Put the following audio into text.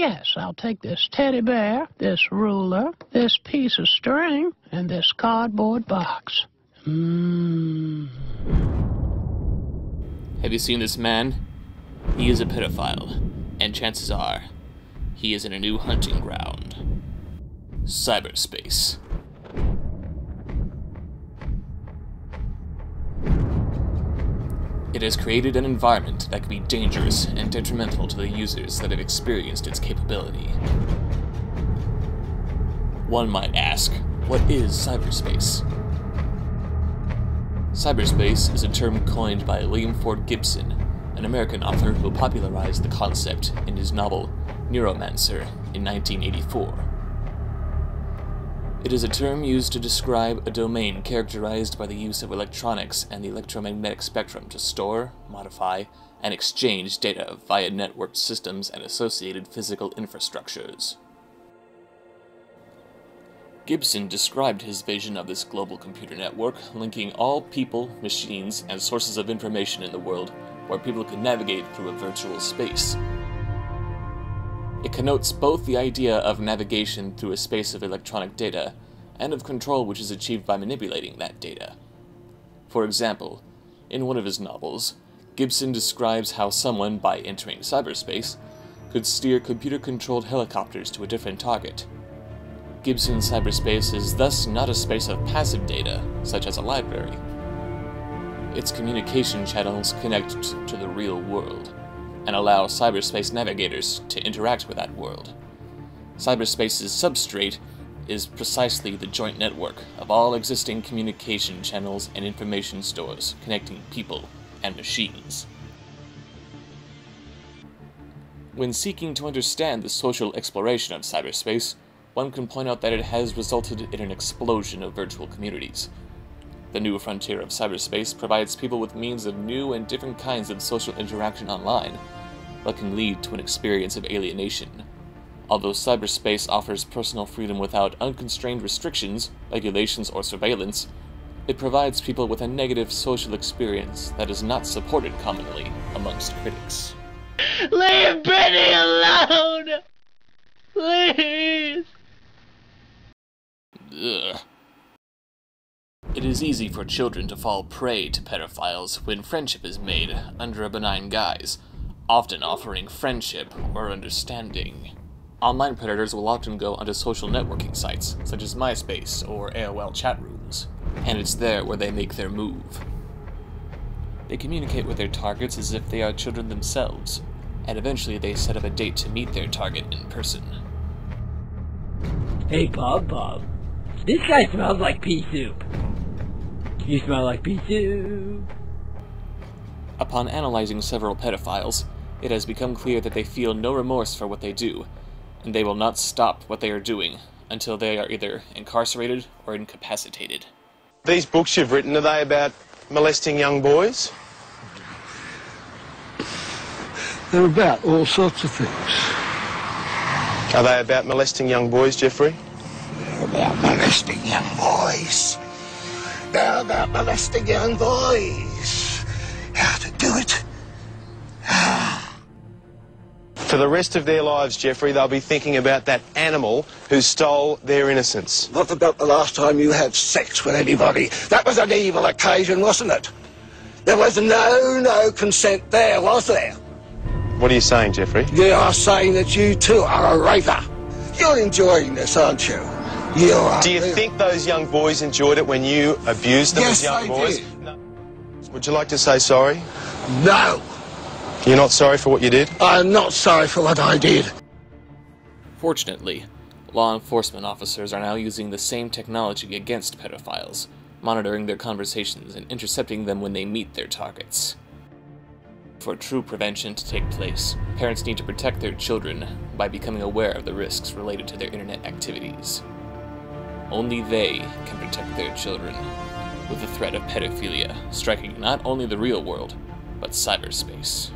yes, I'll take this teddy bear, this ruler, this piece of string, and this cardboard box. Have you seen this man? He is a pedophile, and chances are, he is in a new hunting ground. Cyberspace. It has created an environment that can be dangerous and detrimental to the users that have experienced its capability. One might ask, what is cyberspace? Cyberspace is a term coined by William Ford Gibson, an American author who popularized the concept in his novel Neuromancer in 1984. It is a term used to describe a domain characterized by the use of electronics and the electromagnetic spectrum to store, modify, and exchange data via networked systems and associated physical infrastructures. Gibson described his vision of this global computer network, linking all people, machines, and sources of information in the world where people could navigate through a virtual space. It connotes both the idea of navigation through a space of electronic data and of control which is achieved by manipulating that data. For example, in one of his novels, Gibson describes how someone, by entering cyberspace, could steer computer-controlled helicopters to a different target. Gibson's cyberspace is thus not a space of passive data, such as a library. Its communication channels connect to the real world, and allow cyberspace navigators to interact with that world. Cyberspace's substrate is precisely the joint network of all existing communication channels and information stores connecting people and machines. When seeking to understand the social exploration of cyberspace, one can point out that it has resulted in an explosion of virtual communities. The new frontier of cyberspace provides people with means of new and different kinds of social interaction online, but can lead to an experience of alienation. Although cyberspace offers personal freedom without unconstrained restrictions, regulations, or surveillance, it provides people with a negative social experience that is not supported commonly amongst critics. Leave Benny alone! Please! Ugh. It is easy for children to fall prey to pedophiles when friendship is made under a benign guise, often offering friendship or understanding. Online predators will often go onto social networking sites, such as MySpace or AOL chat rooms, and it's there where they make their move. They communicate with their targets as if they are children themselves, and eventually they set up a date to meet their target in person. Hey, Pom Pom. This guy smells like pea soup. You smell like pea soup. Upon analyzing several pedophiles, it has become clear that they feel no remorse for what they do, and they will not stop what they are doing until they are either incarcerated or incapacitated. These books you've written, are they about molesting young boys? They're about all sorts of things. Are they about molesting young boys, Jeffrey? They're about molesting young boys. They're about molesting young boys. How to do it? For the rest of their lives, Jeffrey, they'll be thinking about that animal who stole their innocence. What about the last time you had sex with anybody? That was an evil occasion, wasn't it? There was no consent there, was there? What are you saying, Jeffrey? You are saying that you too are a raver. You're enjoying this, aren't you? You are. Do you think those young boys enjoyed it when you abused them as young boys? Yes, they did. No. Would you like to say sorry? No. You're not sorry for what you did? I'm not sorry for what I did. Fortunately, law enforcement officers are now using the same technology against pedophiles, monitoring their conversations and intercepting them when they meet their targets. For true prevention to take place, parents need to protect their children by becoming aware of the risks related to their internet activities. Only they can protect their children, with the threat of pedophilia striking not only the real world, but cyberspace.